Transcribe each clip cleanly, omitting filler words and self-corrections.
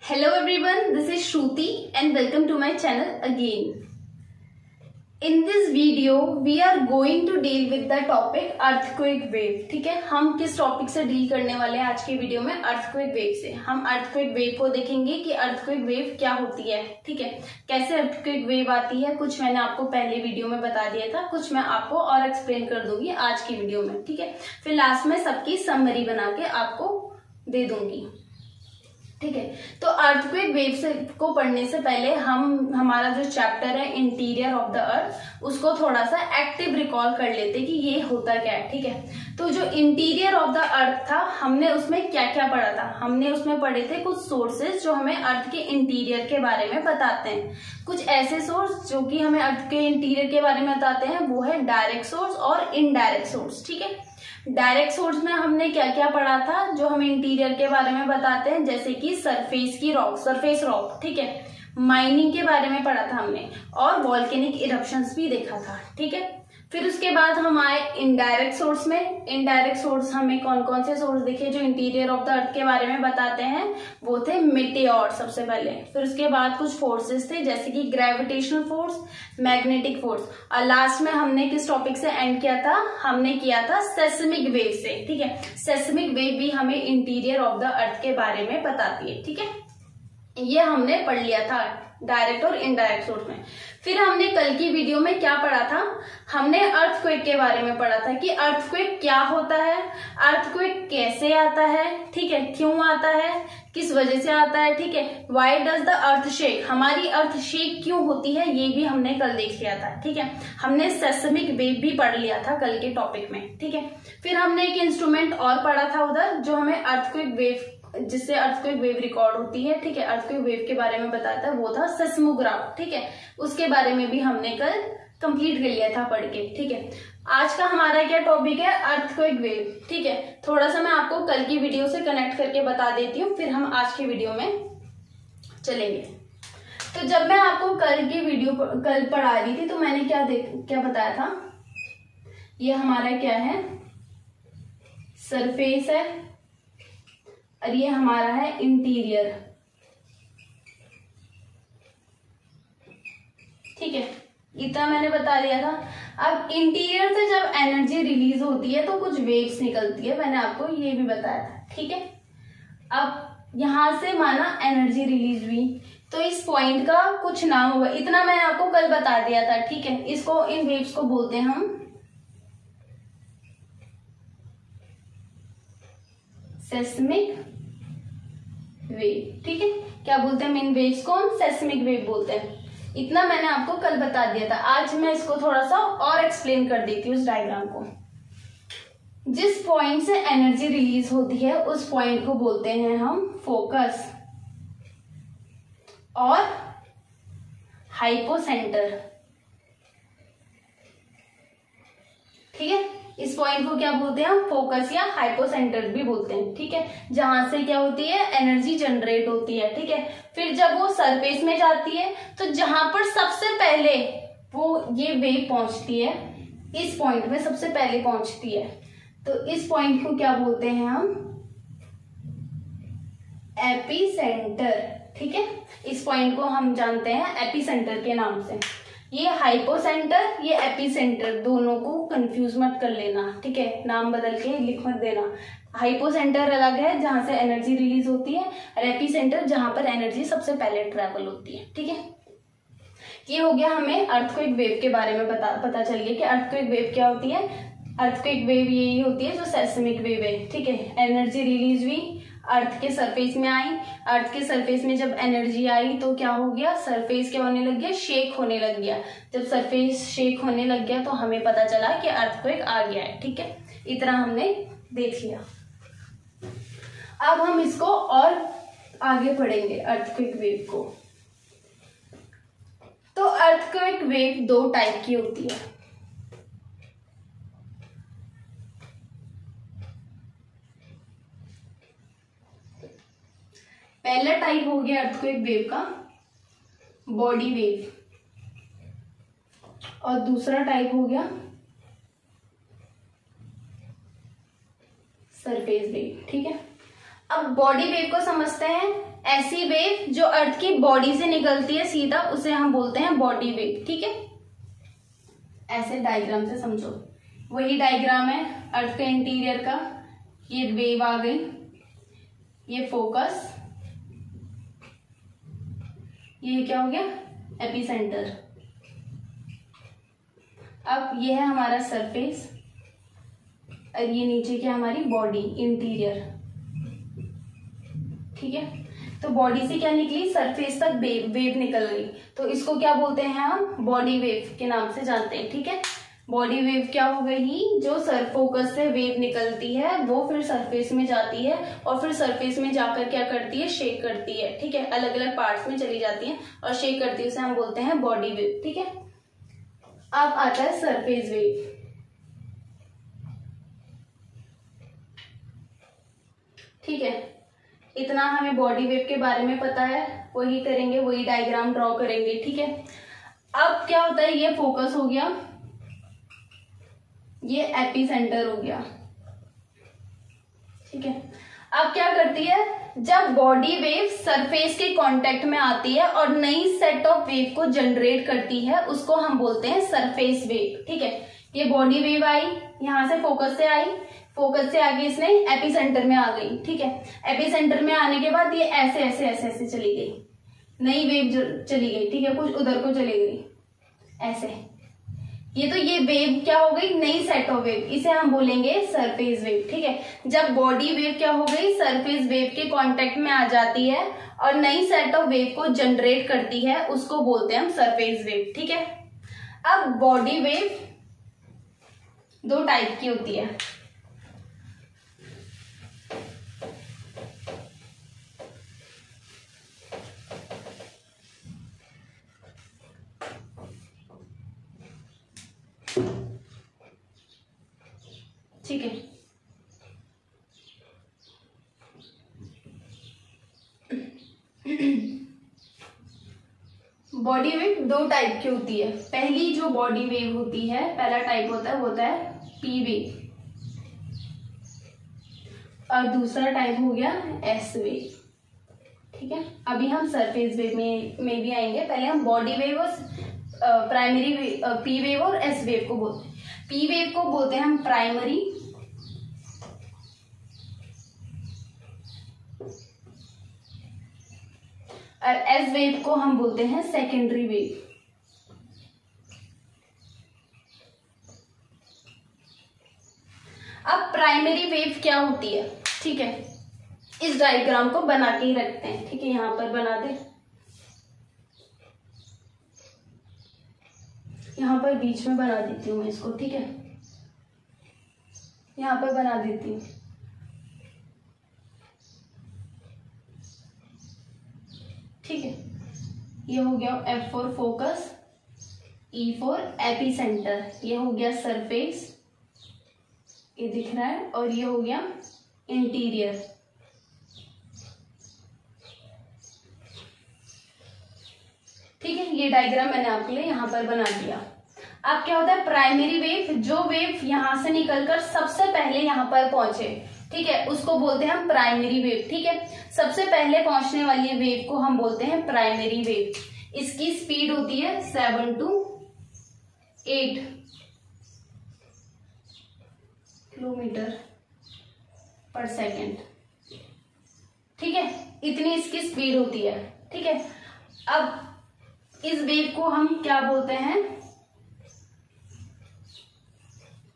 Hello everyone, this is Shruti and welcome to my channel again. In this video, we are going to deal with the topic earthquake wave. ठीक है, हम किस topic से deal करने वाले हैं आज के वीडियो में? अर्थक्वेक वेव से। हम अर्थक्वेक वेव को देखेंगे कि अर्थक्वेक वेव क्या होती है, ठीक है, कैसे अर्थक्वेक वेव आती है। कुछ मैंने आपको पहले वीडियो में बता दिया था, कुछ मैं आपको और एक्सप्लेन कर दूंगी आज की वीडियो में, ठीक है। फिर लास्ट में सबकी समरी बना के आपको दे दूंगी, ठीक है। तो अर्थक्वेक वेव से को पढ़ने से पहले हमारा जो चैप्टर है इंटीरियर ऑफ द अर्थ, उसको थोड़ा सा एक्टिव रिकॉल कर लेते कि ये होता क्या है, ठीक है। तो जो इंटीरियर ऑफ द अर्थ था, हमने उसमें क्या क्या पढ़ा था? हमने उसमें पढ़े थे कुछ सोर्सेज जो हमें अर्थ के इंटीरियर के बारे में बताते हैं। कुछ ऐसे सोर्स जो कि हमें अर्थ के इंटीरियर के बारे में बताते हैं, वो है डायरेक्ट सोर्स और इनडायरेक्ट सोर्स, ठीक है। डायरेक्ट सोर्स में हमने क्या क्या पढ़ा था जो हमें इंटीरियर के बारे में बताते हैं, जैसे कि सरफेस रॉक, ठीक है, माइनिंग के बारे में पढ़ा था हमने, और वॉल्केनिक इरप्शंस भी देखा था, ठीक है। फिर उसके बाद हम आए इनडायरेक्ट सोर्स में। इनडायरेक्ट सोर्स हमें कौन कौन से सोर्स दिखे जो इंटीरियर ऑफ द अर्थ के बारे में बताते हैं? वो थे मेटेओर सबसे पहले। फिर उसके बाद कुछ फोर्सेस थे जैसे कि ग्रेविटेशनल फोर्स, मैग्नेटिक फोर्स, और लास्ट में हमने किस टॉपिक से एंड किया था? हमने किया था सेस्मिक वेव से, ठीक है। सेस्मिक वेव भी हमें इंटीरियर ऑफ द अर्थ के बारे में बताती है, ठीक है। ये हमने पढ़ लिया था डायरेक्ट और इनडायरेक्ट सोर्स में। फिर हमने कल की वीडियो में क्या पढ़ा था? हमने अर्थक्वेक के बारे में पढ़ा था कि अर्थक्वेक क्या होता है, अर्थक्वेक कैसे आता है, ठीक है, क्यों आता है, किस वजह से आता है, ठीक है, why does the earth shake, हमारी अर्थ शेक क्यों होती है, ये भी हमने कल देख लिया था, ठीक है। हमने सेस्मिक वेव भी पढ़ लिया था कल के टॉपिक में, ठीक है। फिर हमने एक इंस्ट्रूमेंट और पढ़ा था उधर जो हमें अर्थक्वेक वेव, जिससे अर्थक्वेक वेव रिकॉर्ड होती है, ठीक है, अर्थक्वेक वेव के बारे में बताता है, वो था सेस्मोग्राफ, ठीक है। उसके बारे में भी हमने कल कंप्लीट कर लिया था पढ़ के, ठीक है। आज का हमारा क्या टॉपिक है? अर्थक्वेक वेव, ठीक है। थोड़ा सा मैं आपको कल की वीडियो से कनेक्ट करके बता देती हूँ, फिर हम आज की वीडियो में चलेंगे। तो जब मैं आपको कल की वीडियो कल पढ़ा रही थी तो मैंने क्या बताया था? ये हमारा क्या है? सरफेस है और ये हमारा है इंटीरियर, ठीक है, इतना मैंने बता दिया था। अब इंटीरियर से जब एनर्जी रिलीज होती है तो कुछ वेव्स निकलती है, मैंने आपको ये भी बताया था, ठीक है। अब यहां से माना एनर्जी रिलीज हुई तो इस पॉइंट का कुछ नाम होगा, इतना मैंने आपको कल बता दिया था, ठीक है। इसको, इन वेव्स को बोलते हैं हम सेस्मिक वेव, ठीक है। क्या बोलते हैं इन वेव्स को? हम सेस्मिक वेव बोलते हैं। इतना मैंने आपको कल बता दिया था। आज मैं इसको थोड़ा सा और एक्सप्लेन कर देती हूँ इस डायग्राम को। जिस पॉइंट से एनर्जी रिलीज होती है उस पॉइंट को बोलते हैं हम फोकस और हाइपोसेंटर, ठीक है। इस पॉइंट को क्या बोलते हैं? हम फोकस या हाइपोसेंटर भी बोलते हैं, ठीक है, जहां से क्या होती है? एनर्जी जनरेट होती है, ठीक है। फिर जब वो सरफेस में जाती है तो जहां पर सबसे पहले वो ये वेव पहुंचती है, इस पॉइंट में सबसे पहले पहुंचती है, तो इस पॉइंट को क्या बोलते हैं हम? एपिसेंटर, ठीक है। इस पॉइंट को हम जानते हैं एपिसेंटर के नाम से। ये हाइपोसेंटर, ये एपिसेंटर, दोनों को कंफ्यूज मत कर लेना, ठीक है, नाम बदल के लिख मत देना। हाइपोसेंटर अलग है जहां से एनर्जी रिलीज होती है, और एपिसेंटर जहां पर एनर्जी सबसे पहले ट्रेवल होती है, ठीक है। ये हो गया, हमें अर्थक्वेक वेव के बारे में पता चल गया कि अर्थक्वेक वेव क्या होती है। अर्थक्वेक वेव यही होती है जो सेस्मिक वेव है, ठीक है। एनर्जी रिलीज हुई, अर्थ के सरफेस में आई, अर्थ के सरफेस में जब एनर्जी आई तो क्या हो गया? सरफेस क्या होने लग गया? शेक होने लग गया। जब सरफेस शेक होने लग गया तो हमें पता चला कि अर्थक्वेक आ गया है, ठीक है। इतना हमने देख लिया। अब हम इसको और आगे पढ़ेंगे अर्थक्वेक वेव को। तो अर्थक्वेक वेव दो टाइप की होती है। पहला टाइप हो गया अर्थक्वेक वेव का बॉडी वेव, और दूसरा टाइप हो गया सरफेस वेव, ठीक है। अब बॉडी वेव को समझते हैं ऐसी वेव जो अर्थ की बॉडी से निकलती है सीधा, उसे हम बोलते हैं बॉडी वेव। ठीक है, ऐसे डायग्राम से समझो। वही डायग्राम है अर्थ के इंटीरियर का। ये वेव आ गई, ये फोकस, ये क्या हो गया एपिसेंटर। अब ये है हमारा सरफेस और ये नीचे क्या हमारी बॉडी इंटीरियर। ठीक है, तो बॉडी से क्या निकली, सरफेस तक वेव निकल गई, तो इसको क्या बोलते हैं हम, बॉडी वेव के नाम से जानते हैं। ठीक है, बॉडी वेव क्या हो गई, जो सर फोकस से वेव निकलती है वो फिर सरफेस में जाती है और फिर सरफेस में जाकर क्या करती है, शेक करती है। ठीक है, अलग अलग पार्ट्स में चली जाती है और शेक करती है, उसे हम बोलते हैं बॉडी वेव। ठीक है, अब आता है सरफेस वेव। ठीक है, इतना हमें बॉडी वेव के बारे में पता है, वही करेंगे, वही डायग्राम ड्रॉ करेंगे। ठीक है, अब क्या होता है, ये फोकस हो गया, ये एपिसेंटर हो गया। ठीक है, अब क्या करती है, जब बॉडी वेव सरफेस के कांटेक्ट में आती है और नई सेट ऑफ वेव को जनरेट करती है, उसको हम बोलते हैं सरफेस वेव। ठीक है, ये बॉडी वेव आई, यहां से फोकस से आई, फोकस से आगे इसने एपिसेंटर में आ गई। ठीक है, एपिसेंटर में आने के बाद ये ऐसे ऐसे ऐसे ऐसे चली गई, नई वेव चली गई। ठीक है, कुछ उधर को चली गई ऐसे, ये वेव क्या हो गई, नई सेट ऑफ वेव, इसे हम बोलेंगे सरफेस वेव। ठीक है, जब बॉडी वेव क्या हो गई, सरफेस वेव के कांटेक्ट में आ जाती है और नई सेट ऑफ वेव को जनरेट करती है, उसको बोलते हैं हम सरफेस वेव। ठीक है, अब बॉडी वेव दो टाइप की होती है। ठीक है, बॉडी वेव दो टाइप की होती है। पहली जो बॉडी वेव होती है, पहला टाइप होता है वो होता है पी वेव, और दूसरा टाइप हो गया एस वेव। ठीक है, अभी हम सरफेस वेव में भी आएंगे, पहले हम बॉडी वेव और प्राइमरी पी वेव और एस वेव को बोलते हैं। पी वेव को बोलते हैं हम प्राइमरी, और एस वेव को हम बोलते हैं सेकेंडरी वेव। अब प्राइमरी वेव क्या होती है, ठीक है, इस डायग्राम को बना के ही रखते हैं। ठीक है, यहां पर बना दे, यहां पर बीच में बना देती हूं मैं इसको। ठीक है, यहां पर बना देती हूँ। ठीक है, ये हो गया F for focus, E for epicentre, ये हो गया सरफेस, ये दिख रहा है, और ये हो गया इंटीरियर। ठीक है, ये डायग्राम मैंने आपके लिए यहां पर बना दिया। अब क्या होता है, प्राइमरी वेव, जो वेव यहां से निकलकर सबसे पहले यहां पर पहुंचे, ठीक है, उसको बोलते हैं हम प्राइमरी वेव। ठीक है, सबसे पहले पहुंचने वाली वेव को हम बोलते हैं प्राइमरी वेव। इसकी स्पीड होती है 7 to 8 किलोमीटर पर सेकेंड। ठीक है, इतनी इसकी स्पीड होती है। ठीक है, अब इस वेव को हम क्या बोलते हैं,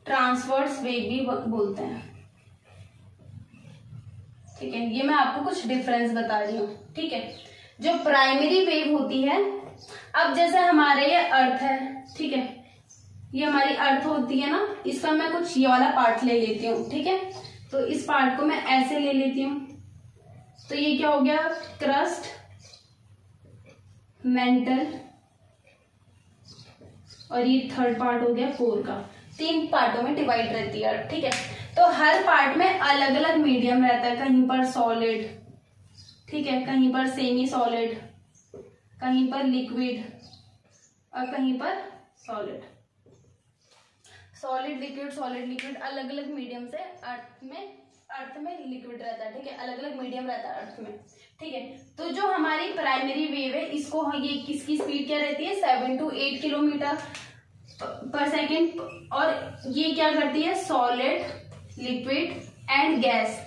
ट्रांसवर्स वेव भी बोलते हैं। ठीक है, ये मैं आपको कुछ डिफरेंस बता रही हूँ। ठीक है, जो प्राइमरी वेव होती है, अब जैसे हमारे ये अर्थ है, ठीक है, ये हमारी अर्थ होती है ना, इसका मैं कुछ ये वाला पार्ट ले लेती हूँ। ठीक है, तो इस पार्ट को मैं ऐसे ले लेती हूँ, तो ये क्या हो गया, क्रस्ट, मेंटल, और ये थर्ड पार्ट हो गया कोर का। 3 पार्टों में डिवाइड रहती है अर्थ। ठीक है, तो हर पार्ट में अलग अलग मीडियम रहता है, कहीं पर सॉलिड, ठीक है, कहीं पर सेमी सॉलिड, कहीं पर लिक्विड, और कहीं पर solid. Solid liquid, solid liquid, अलग अलग मीडियम से अर्थ में अर्थ में लिक्विड रहता है, ठीक है, अलग अलग मीडियम रहता है अर्थ में, ठीक है। तो जो हमारी प्राइमरी वेव है इसको ये किसकी स्पीड क्या रहती है 7 to 8 किलोमीटर पर सेकेंड, और ये क्या करती है सॉलिड, लिक्विड एंड गैस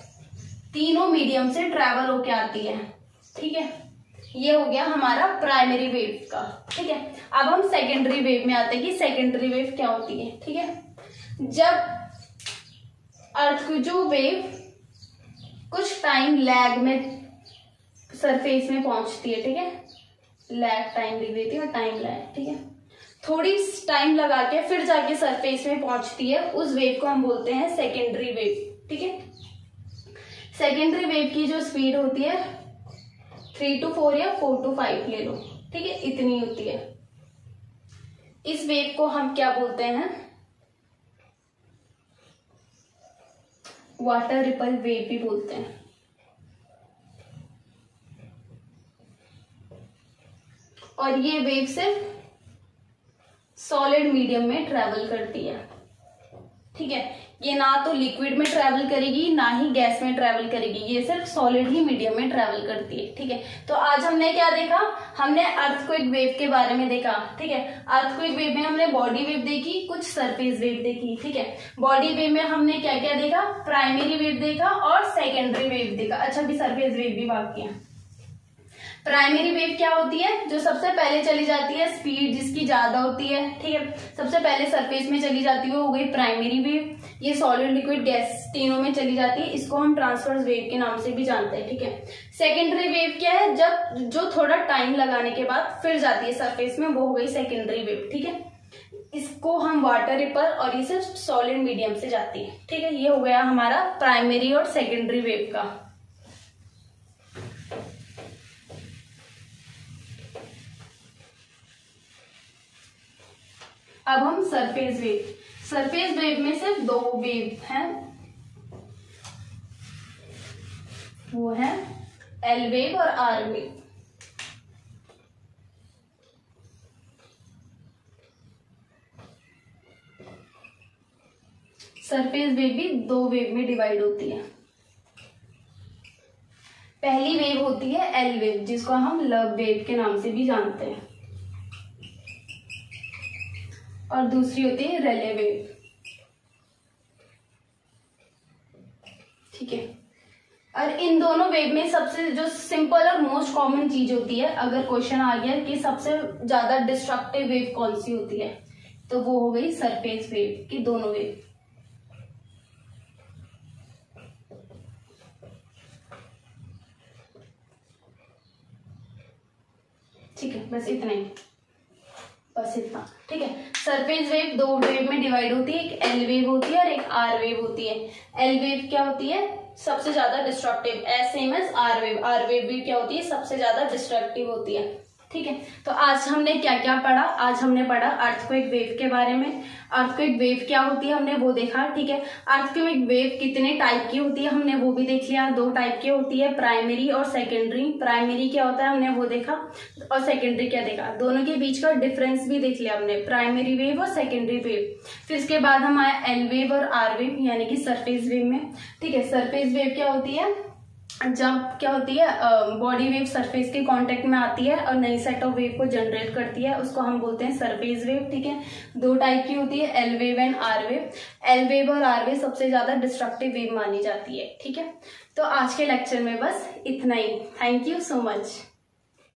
तीनों मीडियम से ट्रैवल होके आती है, ठीक है। ये हो गया हमारा प्राइमरी वेव का, ठीक है। अब हम सेकेंडरी वेव में आते हैं कि सेकेंडरी वेव क्या होती है, ठीक है। जब अर्थ की जो वेव कुछ टाइम लैग में सरफेस में पहुंचती है, ठीक है, लैग टाइम लिख देती है, टाइम लैग, ठीक है, थोड़ी टाइम लगा के फिर जाके सरफेस में पहुंचती है, उस वेव को हम बोलते हैं सेकेंडरी वेव, ठीक है। सेकेंडरी वेव की जो स्पीड होती है 3 to 4 या 4 to 5 ले लो, ठीक है, इतनी होती है। इस वेव को हम क्या बोलते हैं वाटर रिपल वेव भी बोलते हैं। और ये वेव सिर्फ सॉलिड मीडियम में ट्रेवल करती है, ठीक है। ये ना तो लिक्विड में ट्रेवल करेगी ना ही गैस में ट्रेवल करेगी, ये सिर्फ सॉलिड ही मीडियम में ट्रेवल करती है, ठीक है। तो आज हमने क्या देखा, हमने अर्थक्वेक वेव के बारे में देखा, ठीक है। अर्थक्वेक वेव में हमने बॉडी वेव देखी, कुछ सरफेस वेव देखी, ठीक है। बॉडी वेव में हमने क्या क्या देखा, प्राइमरी वेव देखा और सेकेंडरी वेव देखा। अच्छा भी सरफेस वेव भी बाकी है। प्राइमरी वेव क्या होती है, जो सबसे पहले चली जाती है, स्पीड जिसकी ज्यादा होती है, ठीक है, सबसे पहले सरफेस में चली जाती है, वो हो गई प्राइमरी वेव। ये सॉलिड, लिक्विड, गैस तीनों में चली जाती है, इसको हम ट्रांसवर्स वेव के नाम से भी जानते हैं, ठीक है। सेकेंडरी वेव क्या है, जब जो थोड़ा टाइम लगाने के बाद फिर जाती है सरफेस में, वो हो गई सेकेंडरी वेव, ठीक है। इसको हम वाटर रिपल, और ये सिर्फ सॉलिड मीडियम से जाती है, ठीक है। ये हो गया हमारा प्राइमरी और सेकेंडरी वेव का। अब हम सरफेस वेव, सरफेस वेव में सिर्फ दो वेव हैं, वो है एल वेव और आर वेव। सरफेस वेव भी दो वेव में डिवाइड होती है। पहली वेव होती है एल वेव, जिसको हम लव वेव के नाम से भी जानते हैं, और दूसरी होती है रेले वेव, ठीक है। और इन दोनों वेव में सबसे जो सिंपल और मोस्ट कॉमन चीज होती है, अगर क्वेश्चन आ गया कि सबसे ज्यादा डिस्ट्रक्टिव वेव कौन सी होती है, तो वो हो गई सरफेस वेव की दोनों वेव, ठीक है। बस इतना ही, बस इतना, ठीक है। सरफेस वेव दो वेव में डिवाइड होती है, एक एल वेव होती है और एक आर वेव होती है। एल वेव क्या होती है, सबसे ज्यादा destructive, as same as R wave. R wave भी क्या होती है, सबसे ज्यादा डिस्ट्रक्टिव होती है, ठीक है। तो आज हमने क्या क्या पढ़ा, आज हमने पढ़ा अर्थक्वेक वेव के बारे में। अर्थक्वेक वेव क्या होती है हमने वो देखा, ठीक है। अर्थक्वेक वेव कितने टाइप की होती है हमने वो भी देख लिया, दो टाइप की होती है, प्राइमरी और सेकेंडरी। प्राइमरी क्या होता है हमने वो देखा, और सेकेंडरी क्या देखा, दोनों के बीच का डिफरेंस भी देख लिया हमने, प्राइमरी वेव और सेकेंडरी वेव। फिर इसके बाद हम आए एल वेव और आर वेव, यानी कि सरफेस वेव में, ठीक है। सरफेस वेव क्या होती है, जब क्या होती है बॉडी वेव सरफेस के कांटेक्ट में आती है और नई सेट ऑफ वेव को जनरेट करती है, उसको हम बोलते हैं सरफेस वेव, ठीक है। दो टाइप की होती है, L wave and R wave. L wave और आर वेव सबसे ज्यादा डिस्ट्रक्टिव वेव मानी जाती है, ठीक है। तो आज के लेक्चर में बस इतना ही। Thank you so much.